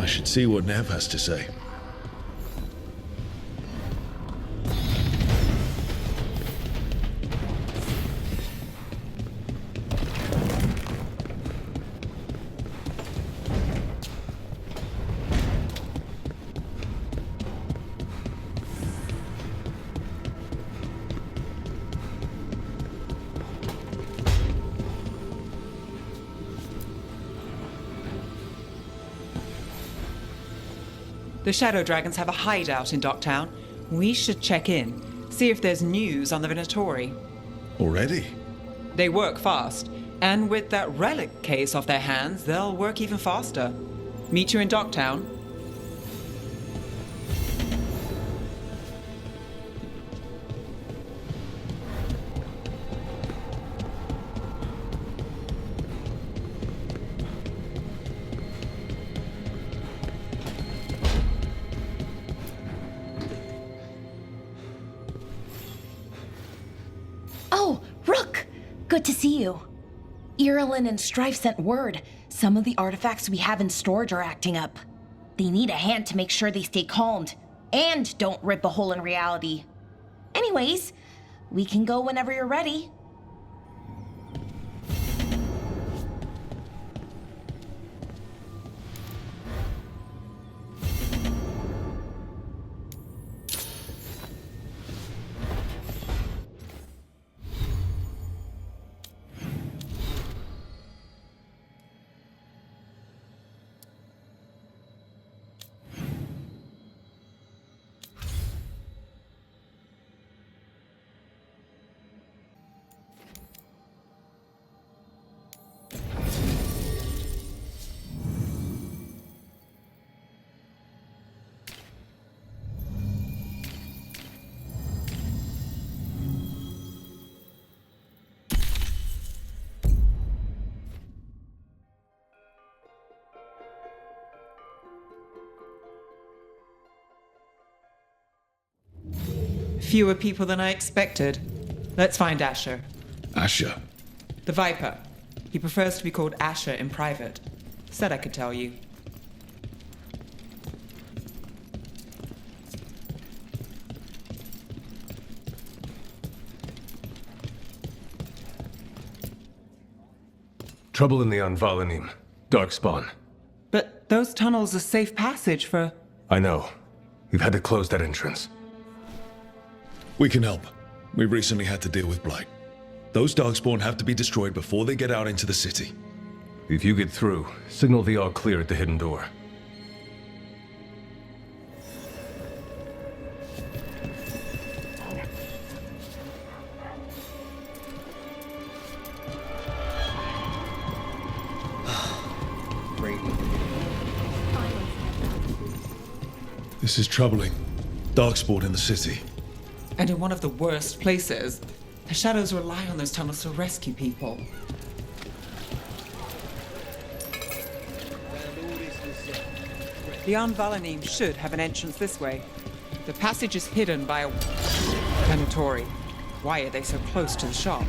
should see what Nev has to say. The Shadow Dragons have a hideout in Docktown. We should check in, see if there's news on the Venatori. Already? They work fast, and with that relic case off their hands, they'll work even faster. Meet you in Docktown. Oh, Rook! Good to see you. Irulan and Strife sent word. Some of the artifacts we have in storage are acting up. They need a hand to make sure they stay calmed, and don't rip a hole in reality. Anyways, we can go whenever you're ready. Fewer people than I expected. Let's find Asher. Asher? The Viper. He prefers to be called Asher in private. Said I could tell you. Trouble in the Anvalanim. Darkspawn. But those tunnels are safe passage for... I know. We've had to close that entrance. We can help. We recently had to deal with Blight. Those Darkspawn have to be destroyed before they get out into the city. If you get through, signal the all clear at the hidden door. This is troubling. Darkspawn in the city. And in one of the worst places. The Shadows rely on those tunnels to rescue people. The Anvalanim should have an entrance this way. The passage is hidden by a Venatori. Why are they so close to the shop?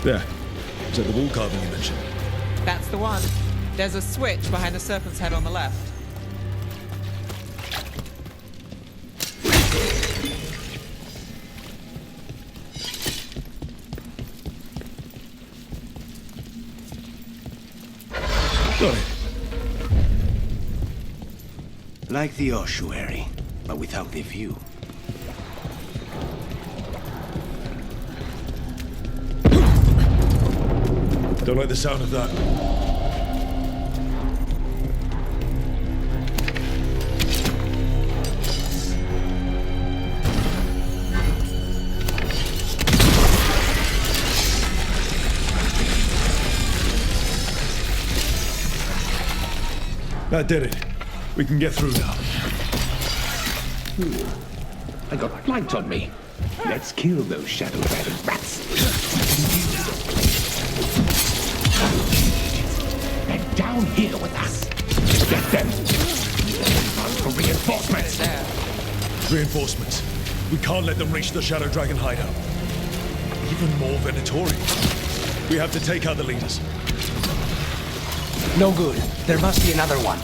There. Is that the wall carving you mentioned? That's the one. There's a switch behind the serpent's head on the left. Got it. Like the ossuary, but without the view. Don't like the sound of that. That did it. We can get through now. I got blight on me. Let's kill those shadow dragon rats. They're down here with us. Get them. Time for reinforcements. Reinforcements. We can't let them reach the Shadow Dragon hideout. Even more Venatori. We have to take out the leaders. No good. There must be another one.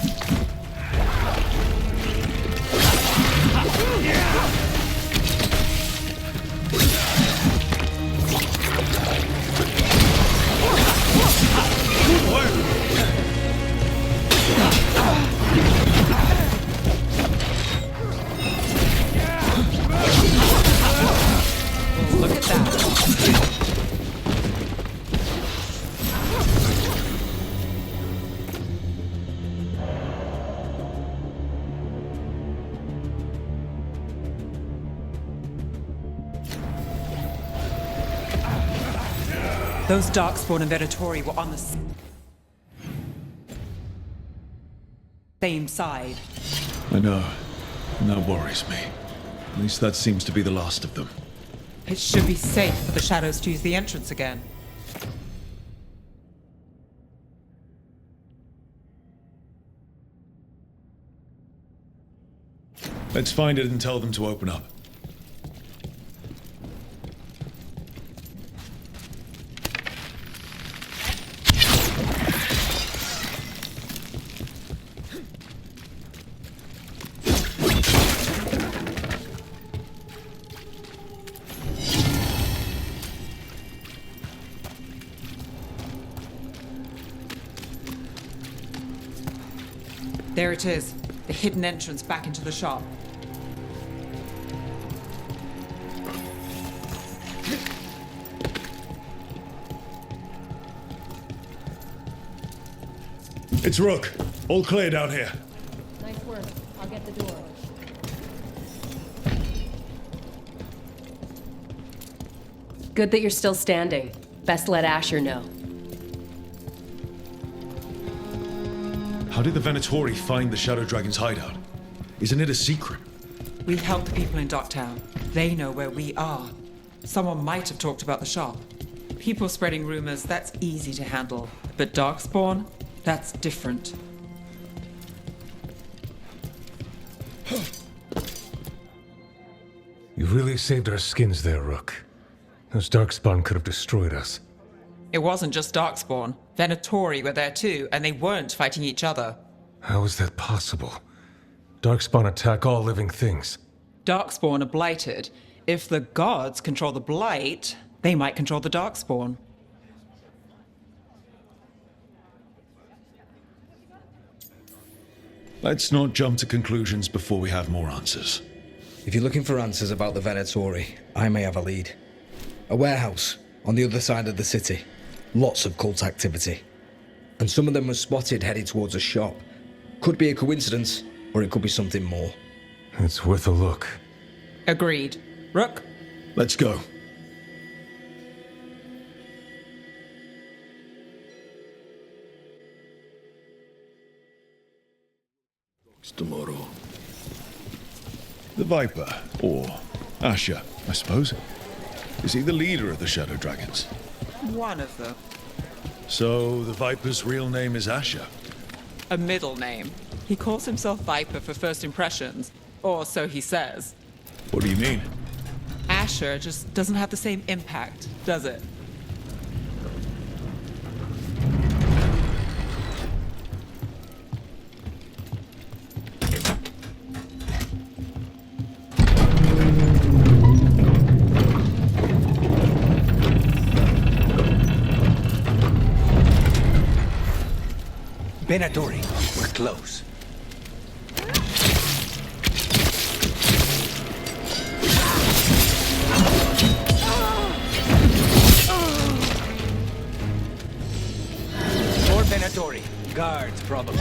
Look at that. Those Darkspawn and Venatori were on the same side. I know. And that worries me. At least that seems to be the last of them. It should be safe for the shadows to use the entrance again. Let's find it and tell them to open up. There it is, the hidden entrance back into the shop. It's Rook. All clear down here. Nice work. I'll get the door. Good that you're still standing. Best let Asher know. How did the Venatori find the Shadow Dragon's hideout? Isn't it a secret? We help the people in Docktown. They know where we are. Someone might have talked about the shop. People spreading rumors, that's easy to handle. But Darkspawn? That's different. You really saved our skins there, Rook. Those Darkspawn could have destroyed us. It wasn't just Darkspawn. Venatori were there too, and they weren't fighting each other. How is that possible? Darkspawn attack all living things. Darkspawn are blighted. If the gods control the blight, they might control the Darkspawn. Let's not jump to conclusions before we have more answers. If you're looking for answers about the Venatori, I may have a lead. A warehouse on the other side of the city. Lots of cult activity. And some of them were spotted headed towards a shop. Could be a coincidence, or it could be something more. It's worth a look. Agreed. Rook? Let's go. Tomorrow. The Viper, or Asher, I suppose. Is he the leader of the Shadow Dragons? One of them. So the Viper's real name is Asher? A middle name. He calls himself Viper for first impressions, or so he says. What do you mean? Asher just doesn't have the same impact, does it? Venatori, we're close. More Venatori. Guards, probably.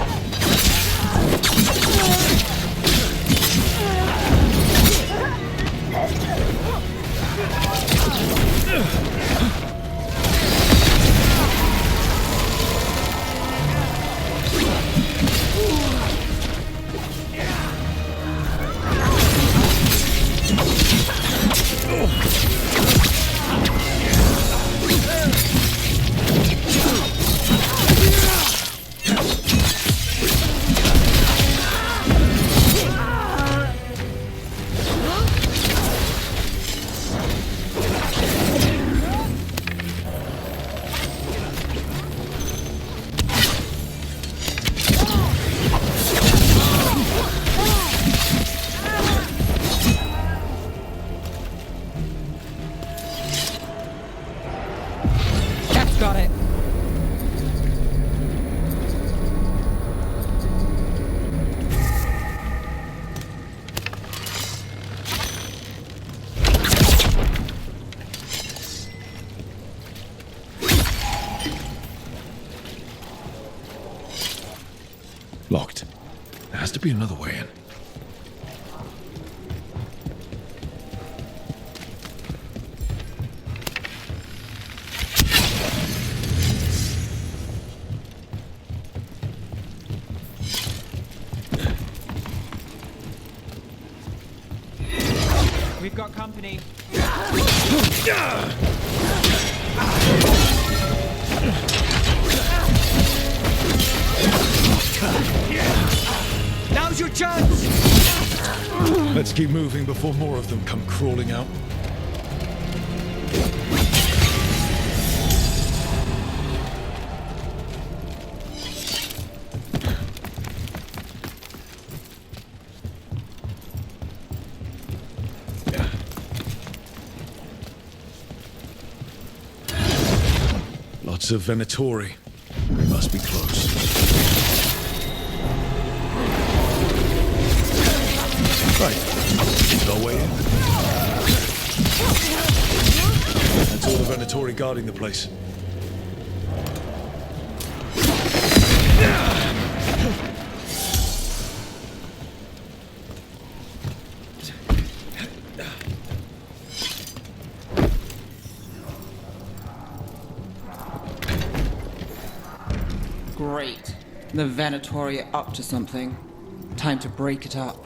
Locked. There has to be another way in. We've got company. Now's your chance! Let's keep moving before more of them come crawling out. Lots of Venatori. We must be close. Right. No way in. That's all the Venatori guarding the place. Great. The Venatori are up to something. Time to break it up.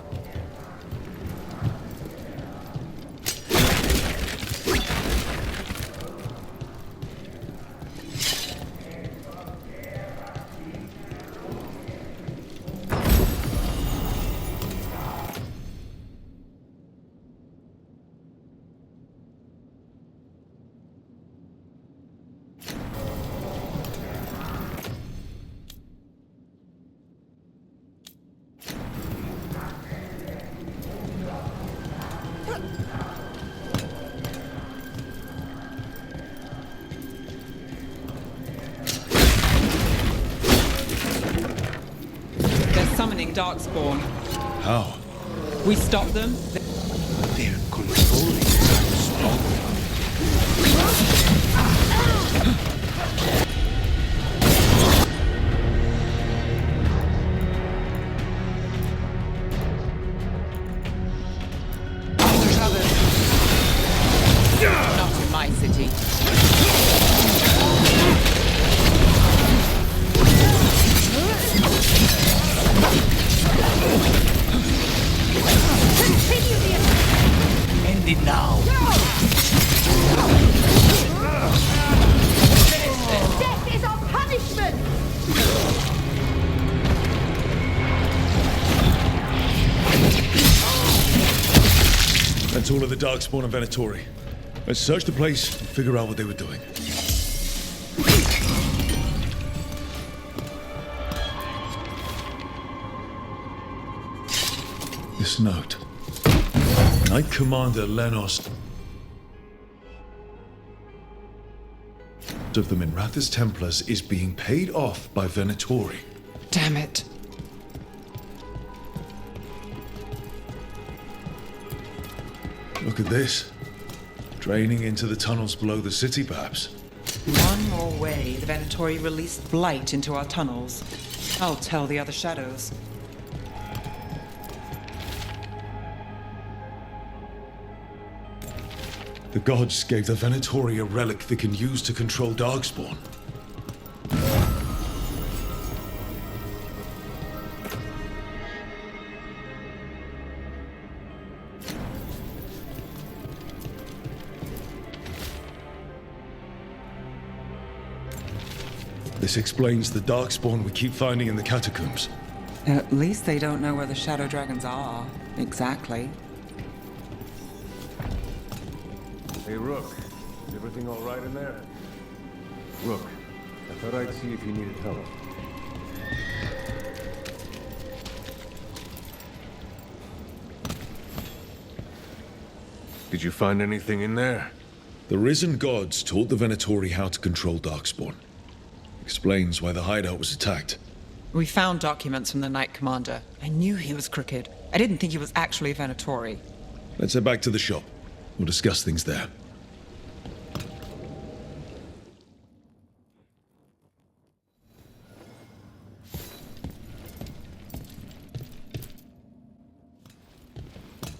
Summoning Darkspawn. How? We stop them. They're controlling strong. Not in my city. End it now. Death is our punishment! That's all of the Darkspawn and Venatori. Let's search the place and figure out what they were doing. This note. Knight Commander Lenos of the MINRATHOUS Templars is being paid off by Venatori. Damn it. Look at this. Draining into the tunnels below the city, perhaps. One more way the Venatori released blight into our tunnels. I'll tell the other shadows. The gods gave the Venatori a relic they can use to control Darkspawn. This explains the Darkspawn we keep finding in the catacombs. At least they don't know where the shadow dragons are. Exactly. Hey, Rook. Is everything all right in there? Rook, I thought I'd see if you needed help. Did you find anything in there? The risen gods taught the Venatori how to control Darkspawn. Explains why the hideout was attacked. We found documents from the Knight Commander. I knew he was crooked. I didn't think he was actually a Venatori. Let's head back to the shop. We'll discuss things there.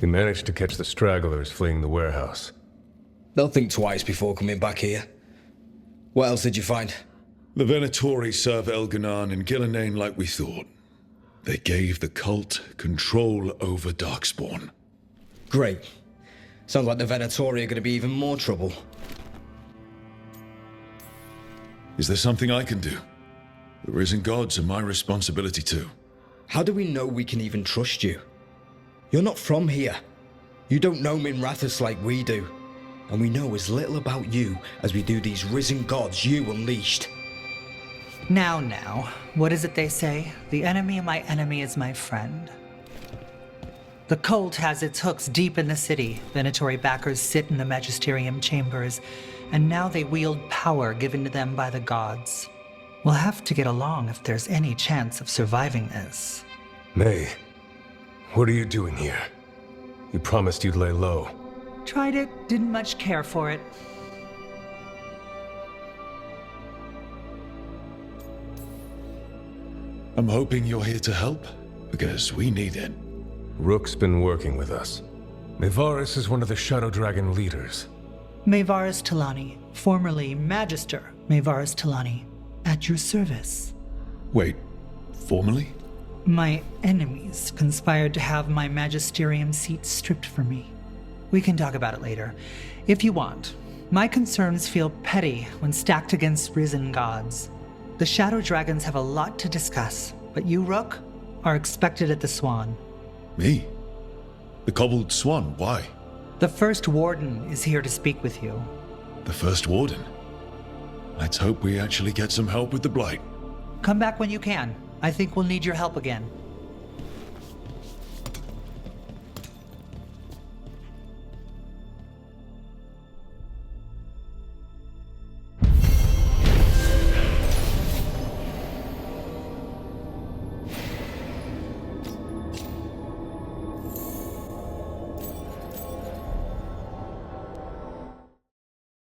You managed to catch the stragglers fleeing the warehouse. They'll think twice before coming back here. What else did you find? The Venatori serve Elganan and Gillenane like we thought. They gave the cult control over Darkspawn. Great. Sounds like the Venatori are going to be even more trouble. Is there something I can do? The risen gods are my responsibility too. How do we know we can even trust you? You're not from here. You don't know MINRATHOUS like we do. And we know as little about you as we do these risen gods you unleashed. Now, what is it they say? The enemy of my enemy is my friend. The cult has its hooks deep in the city. Venatori backers sit in the magisterium chambers, and now they wield power given to them by the gods. We'll have to get along if there's any chance of surviving this. May, what are you doing here? You promised you'd lay low. Tried it, didn't much care for it. I'm hoping you're here to help, because we need it. Rook's been working with us. Mayvarus is one of the Shadow Dragon leaders. Mayvarus Talani, formerly Magister Mayvarus Talani, at your service. Wait, formally? My enemies conspired to have my magisterium seat stripped from me. We can talk about it later, if you want. My concerns feel petty when stacked against risen gods. The Shadow Dragons have a lot to discuss, but you, Rook, are expected at the Swan. Me? The Cobbled Swan, why? The First Warden is here to speak with you. The First Warden? Let's hope we actually get some help with the Blight. Come back when you can. I think we'll need your help again.